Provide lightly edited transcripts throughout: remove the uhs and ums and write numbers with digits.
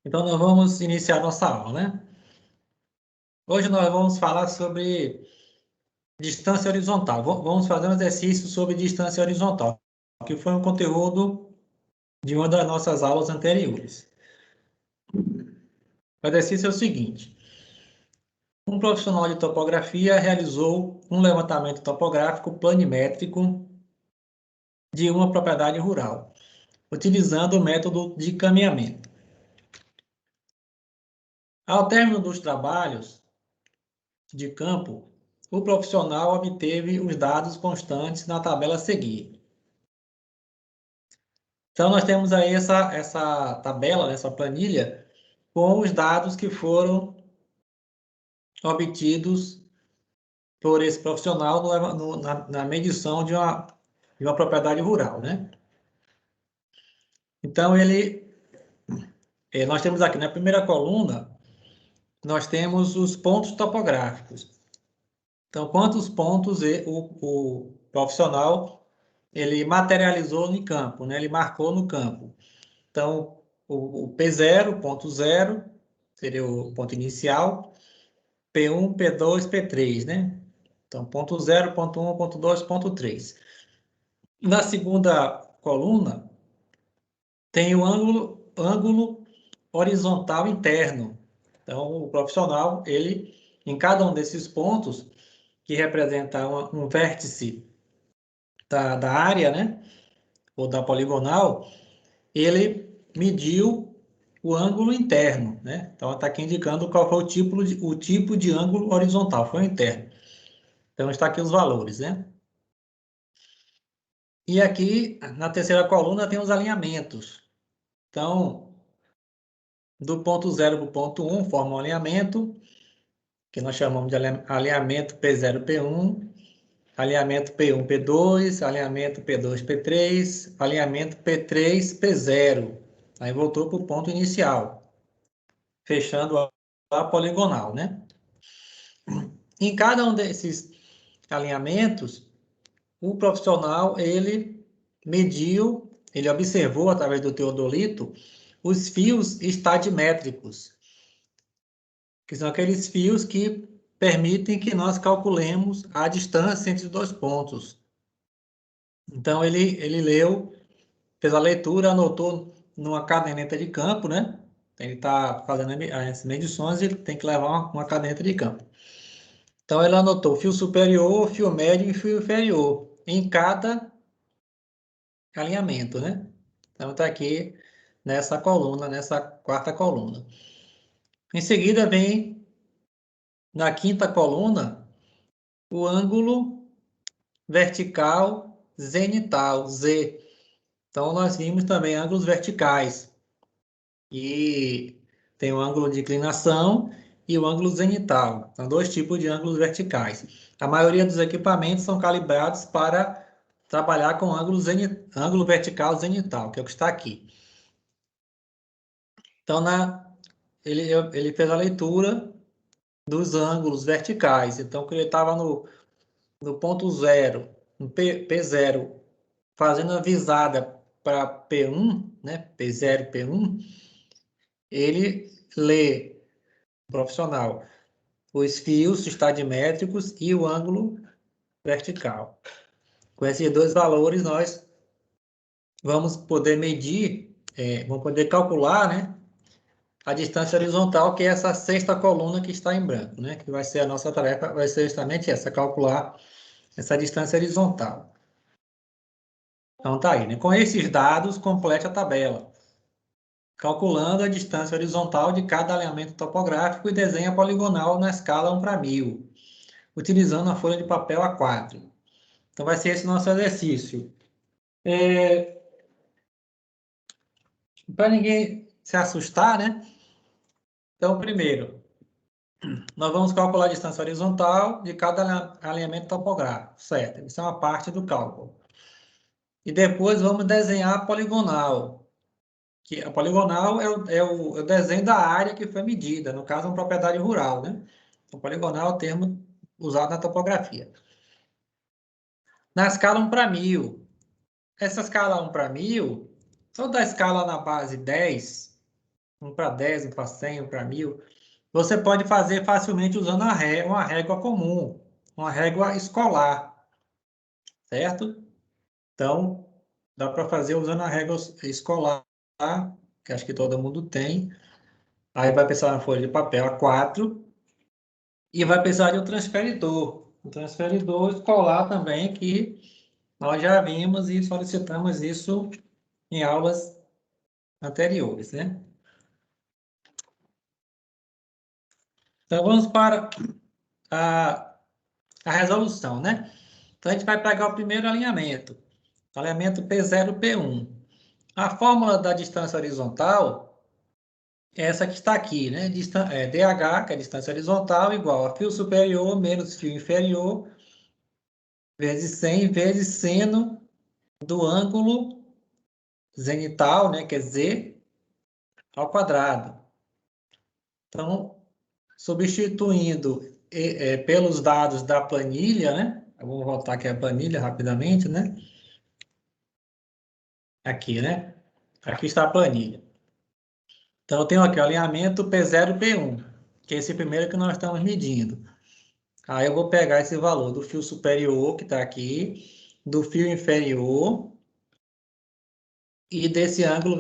Então, nós vamos iniciar nossa aula, né? Hoje nós vamos falar sobre distância horizontal. Vamos fazer um exercício sobre distância horizontal, que foi um conteúdo de uma das nossas aulas anteriores. O exercício é o seguinte: um profissional de topografia realizou um levantamento topográfico planimétrico de uma propriedade rural, utilizando o método de caminhamento. Ao término dos trabalhos de campo, o profissional obteve os dados constantes na tabela a seguir. Então, nós temos aí essa tabela, essa planilha, com os dados que foram obtidos por esse profissional na medição de uma propriedade rural, né? Então, nós temos aqui na primeira coluna, nós temos os pontos topográficos. Então, quantos pontos o profissional ele materializou no campo, né? Ele marcou no campo. Então, o P0, ponto 0, seria o ponto inicial, P1, P2, P3, né? Então, ponto 0, ponto 1, ponto 2, ponto 3. Na segunda coluna, tem o ângulo horizontal interno. Então, o profissional, ele, em cada um desses pontos, que representa um vértice da área, né? Ou da poligonal, ele mediu o ângulo interno, né? Então, está aqui indicando qual foi o tipo de ângulo horizontal, foi o interno. Então, está aqui os valores, né? E aqui, na terceira coluna, tem os alinhamentos. Então, do ponto 0 para o ponto 1, forma um alinhamento, que nós chamamos de alinhamento P0, P1, alinhamento P1, P2, alinhamento P2, P3, alinhamento P3, P0. Aí voltou para o ponto inicial, fechando a poligonal, né? Em cada um desses alinhamentos, o profissional, ele mediu, ele observou através do teodolito os fios estadimétricos, que são aqueles fios que permitem que nós calculemos a distância entre os dois pontos. Então, ele leu, fez a leitura, anotou numa caderneta de campo, né? Ele está fazendo as medições e ele tem que levar uma caderneta de campo. Então, ele anotou fio superior, fio médio e fio inferior em cada alinhamento, né? Então, está aqui nessa coluna, nessa quarta coluna. Em seguida, vem na quinta coluna o ângulo vertical zenital, Z. Então, nós vimos também ângulos verticais. E tem o ângulo de inclinação e o ângulo zenital. São dois tipos de ângulos verticais. A maioria dos equipamentos são calibrados para trabalhar com ângulo vertical zenital, que é o que está aqui. Então, ele fez a leitura dos ângulos verticais. Então, quando ele estava no ponto 0, no P0, fazendo a visada para P1, né? P0, P1, ele lê, profissional, os fios estadimétricos e o ângulo vertical. Com esses dois valores, nós vamos poder medir, vamos poder calcular, né, a distância horizontal, que é essa sexta coluna que está em branco, né, que vai ser a nossa tarefa, vai ser justamente essa, calcular essa distância horizontal. Então, tá aí, né? Com esses dados, complete a tabela, calculando a distância horizontal de cada alinhamento topográfico e desenha poligonal na escala 1/1000, utilizando a folha de papel A4. Então, vai ser esse nosso exercício. Para ninguém se assustar, né? Então, primeiro, nós vamos calcular a distância horizontal de cada alinhamento topográfico, certo? Isso é uma parte do cálculo. E depois vamos desenhar a poligonal, que a poligonal é o desenho da área que foi medida, no caso, uma propriedade rural, né? Então, poligonal é o termo usado na topografia. Na escala 1/1000, essa escala 1/1000, toda a escala na base 10, 1 para 10, 1 para 100, 1 para 1000. Você pode fazer facilmente usando uma régua comum, uma régua escolar, certo? Então, dá para fazer usando a régua escolar, que acho que todo mundo tem. Aí vai precisar de uma folha de papel A4 e vai precisar de um transferidor. Um transferidor escolar também, que nós já vimos e solicitamos isso em aulas anteriores, né? Então, vamos para a, a resolução, né? Então, a gente vai pegar o primeiro alinhamento, alinhamento P0, P1. A fórmula da distância horizontal é essa que está aqui, né? DH, que é a distância horizontal, igual a fio superior menos fio inferior, vezes 100, vezes seno do ângulo zenital, né? Que é Z, ao quadrado. Então, substituindo pelos dados da planilha, né? Vamos voltar aqui a planilha rapidamente, né? Aqui, né? Aqui está a planilha. Então, eu tenho aqui o alinhamento P0 e P1, que é esse primeiro que nós estamos medindo. Aí eu vou pegar esse valor do fio superior, que está aqui, do fio inferior e desse ângulo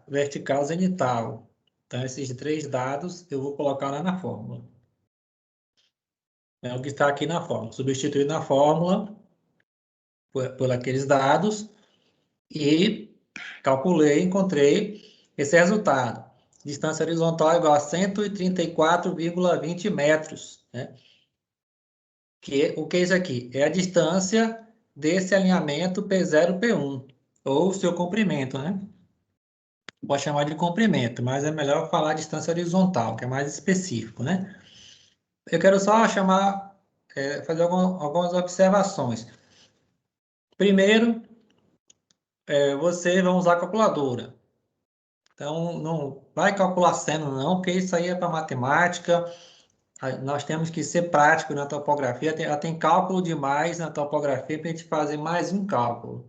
vertical zenital. Então, esses três dados eu vou colocar lá na fórmula. É o que está aqui na fórmula. Substituir na fórmula por aqueles dados e calculei, encontrei esse resultado. Distância horizontal igual a 134,20 metros, né? O que é isso aqui? É a distância desse alinhamento P0, P1, ou seu comprimento, né? Pode chamar de comprimento, mas é melhor falar distância horizontal, que é mais específico, né? Eu quero só fazer algumas observações. Primeiro, vocês vão usar a calculadora. Então, não vai calcular seno, não, porque isso aí é para matemática. Nós temos que ser prático na topografia. Tem cálculo demais na topografia para a gente fazer mais um cálculo.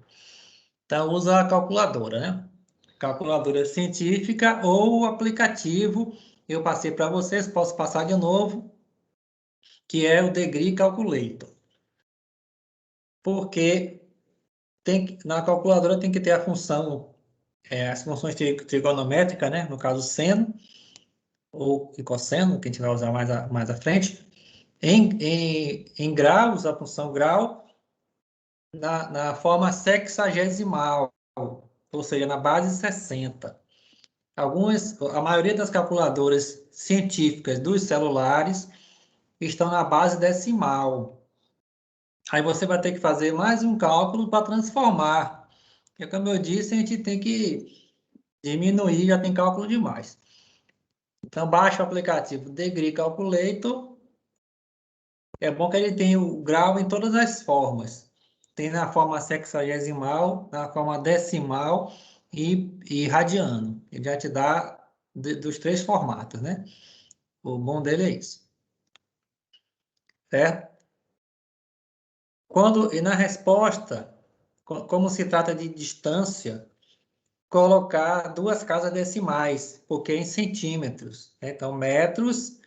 Então, usa a calculadora, né? Calculadora científica ou aplicativo. Eu passei para vocês, posso passar de novo, que é o Degree Calculator. Porque na calculadora tem que ter a função, as funções trigonométricas, né? No caso, seno ou cosseno, que a gente vai usar mais à frente. Em graus, a função grau, na forma sexagesimal, ou seja, na base 60. A maioria das calculadoras científicas dos celulares estão na base decimal. Aí você vai ter que fazer mais um cálculo para transformar. Porque, como eu disse, a gente tem que diminuir, já tem cálculo demais. Então, baixa o aplicativo Degree Calculator. É bom que ele tem o grau em todas as formas. Tem na forma sexagesimal, na forma decimal e radiano. Ele já te dá dos três formatos, né? O bom dele é isso. Certo? E na resposta, como se trata de distância, colocar duas casas decimais, porque é em centímetros, né? Então, metros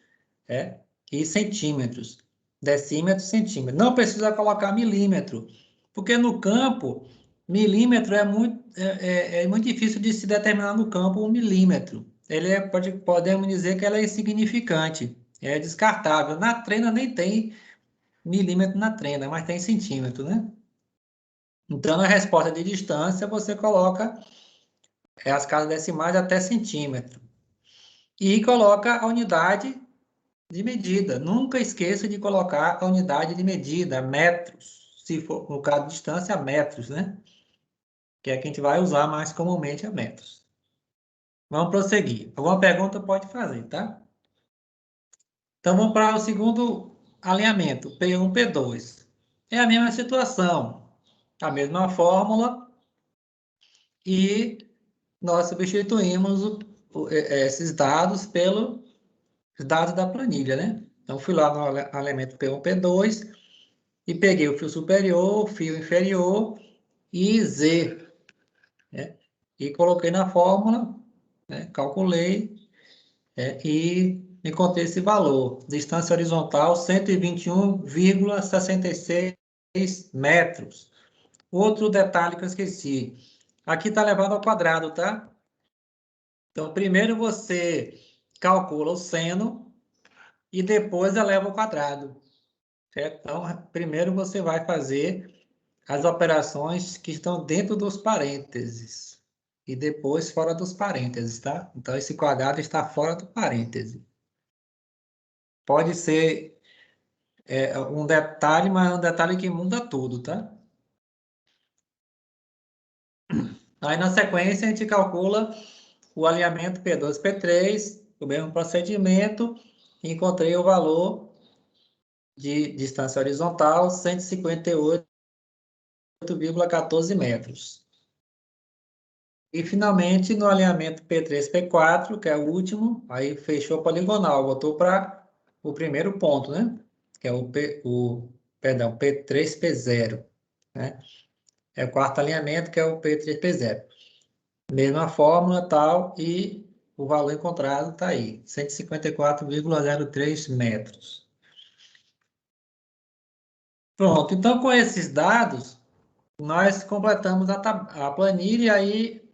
e centímetros. Decímetro, centímetro. Não precisa colocar milímetro, porque no campo, milímetro é muito difícil de se determinar no campo um milímetro. Podemos dizer que ela é insignificante, é descartável. Na trena nem tem milímetro na trena, mas tem centímetro, né? Então, na resposta de distância, você coloca as casas decimais até centímetro. E coloca a unidade de medida. Nunca esqueça de colocar a unidade de medida, metros. Se for, no caso de distância, metros, né? Que é que a gente vai usar mais comumente a metros. Vamos prosseguir. Alguma pergunta pode fazer, tá? Então, vamos para o segundo alinhamento, P1, P2. É a mesma situação, a mesma fórmula, e nós substituímos esses dados pelos dados da planilha, né? Então, fui lá no alinhamento P1, P2 e peguei o fio superior, o fio inferior e Z, né? E coloquei na fórmula, né? Calculei e encontrei esse valor. Distância horizontal, 121,66 metros. Outro detalhe que eu esqueci. Aqui está elevado ao quadrado, tá? Então, primeiro você calcula o seno e depois eleva ao quadrado. Certo? Então, primeiro você vai fazer as operações que estão dentro dos parênteses e depois fora dos parênteses, tá? Então, esse quadrado está fora do parêntese. Pode ser um detalhe, mas é um detalhe que muda tudo, tá? Aí, na sequência, a gente calcula o alinhamento P2 e P3, o mesmo procedimento, e encontrei o valor de distância horizontal, 158,14 metros. E, finalmente, no alinhamento P3, P4, que é o último, aí fechou a poligonal, botou para o primeiro ponto, né? Que é perdão, P3, P0, né? É o quarto alinhamento, que é o P3, P0. Mesma fórmula, tal, e o valor encontrado está aí, 154,03 metros. Pronto, então com esses dados, nós completamos a planilha e aí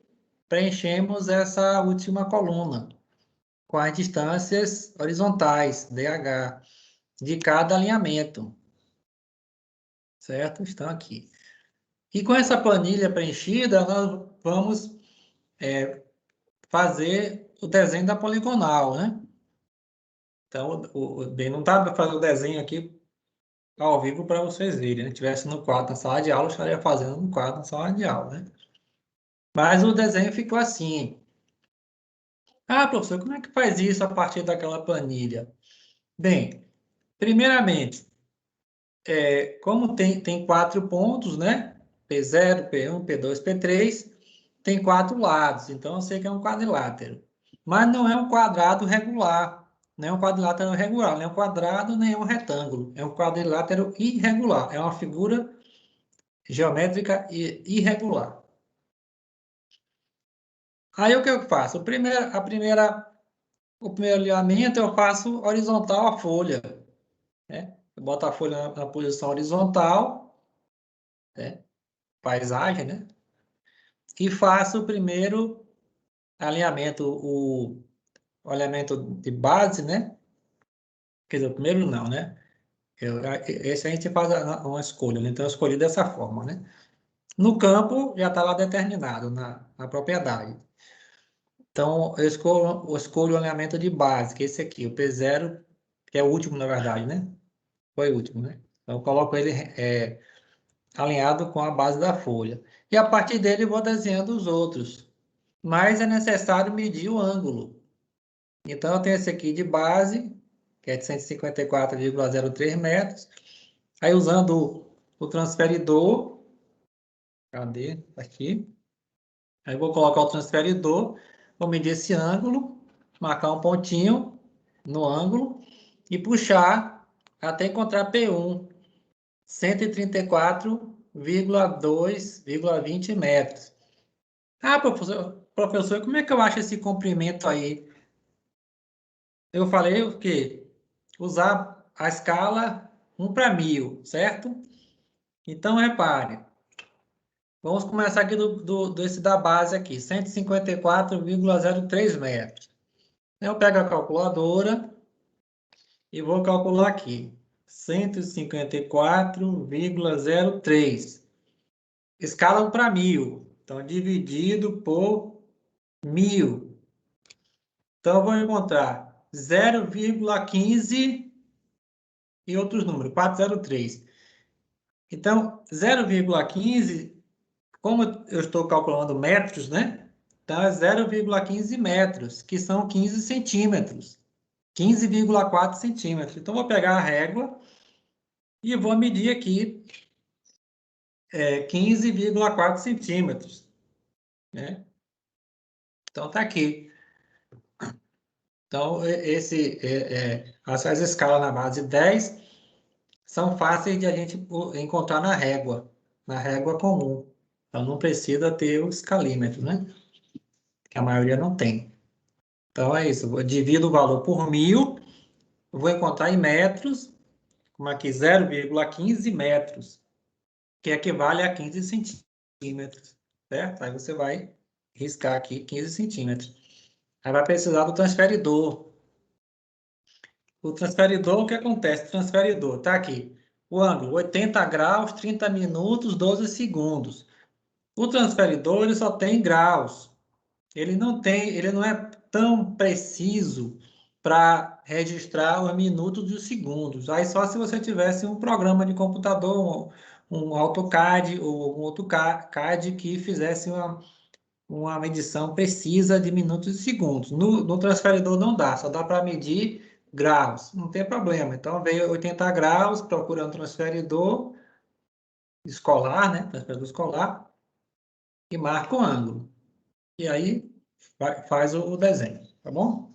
preenchemos essa última coluna com as distâncias horizontais, DH, de cada alinhamento, certo? Estão aqui. E com essa planilha preenchida, nós vamos fazer o desenho da poligonal, né? Então, bem, não dá para fazer o desenho aqui ao vivo para vocês verem, né? Se tivesse no quadro na sala de aula, eu estaria fazendo no quadro na sala de aula, né? Mas o desenho ficou assim. Ah, professor, como é que faz isso a partir daquela planilha? Bem, primeiramente, como tem 4 pontos, né? P0, P1, P2, P3, tem 4 lados, então eu sei que é um quadrilátero. Mas não é um quadrado regular, não é um quadrilátero regular, nem é um quadrado, nem é um retângulo. É um quadrilátero irregular, é uma figura geométrica irregular. Aí o que eu faço? O primeiro alinhamento eu faço horizontal à folha, né? Eu boto a folha na posição horizontal, né? Paisagem, né? E faço o primeiro alinhamento, o alinhamento de base, né? Quer dizer, o primeiro não, né? Esse a gente faz uma escolha, né? Então eu escolhi dessa forma, né? No campo já está lá determinado, na propriedade. Então, eu escolho o alinhamento de base, que é esse aqui, o P0, que é o último, na verdade, né? Foi o último, né? Então, eu coloco ele alinhado com a base da folha. E a partir dele eu vou desenhando os outros. Mas é necessário medir o ângulo. Então, eu tenho esse aqui de base, que é de 154,03 metros. Aí, usando o transferidor, cadê? Tá aqui. Aí, eu vou colocar o transferidor, vou medir esse ângulo, marcar um pontinho no ângulo e puxar até encontrar P1, 134,2,20 metros. Ah, professor, como é que eu acho esse comprimento aí? Eu falei o quê? Usar a escala 1/1000, certo? Então, repare. Vamos começar aqui desse da base aqui, 154,03 metros. Eu pego a calculadora e vou calcular aqui. 154,03. Escala 1/1000. Então, dividido por 1000. Então, eu vou encontrar 0,15 e outros números, 403. Então, 0,15, como eu estou calculando metros, né? Então, é 0,15 metros, que são 15 centímetros. 15,4 centímetros. Então, vou pegar a régua e vou medir aqui 15,4 centímetros, né? Então, tá aqui. Então, essas escalas na base 10 são fáceis de a gente encontrar na régua comum. Então, não precisa ter o escalímetro, né? Que a maioria não tem. Então, é isso. Eu divido o valor por 1.000, eu vou encontrar em metros, como aqui, 0,15 metros, que equivale a 15 centímetros, certo? Aí você vai riscar aqui 15 centímetros. Aí vai precisar do transferidor. O transferidor, o que acontece? O transferidor, tá aqui. O ângulo, 80 graus, 30 minutos, 12 segundos. O transferidor, ele só tem graus. Ele não é tão preciso para registrar os minutos e os segundos. Aí só se você tivesse um programa de computador, um AutoCAD ou um outro CAD que fizesse uma medição precisa de minutos e segundos. No transferidor não dá, só dá para medir graus, não tem problema. Então veio 80 graus, procura um transferidor escolar, né? Transferidor escolar, e marca o ângulo. E aí faz o desenho, tá bom?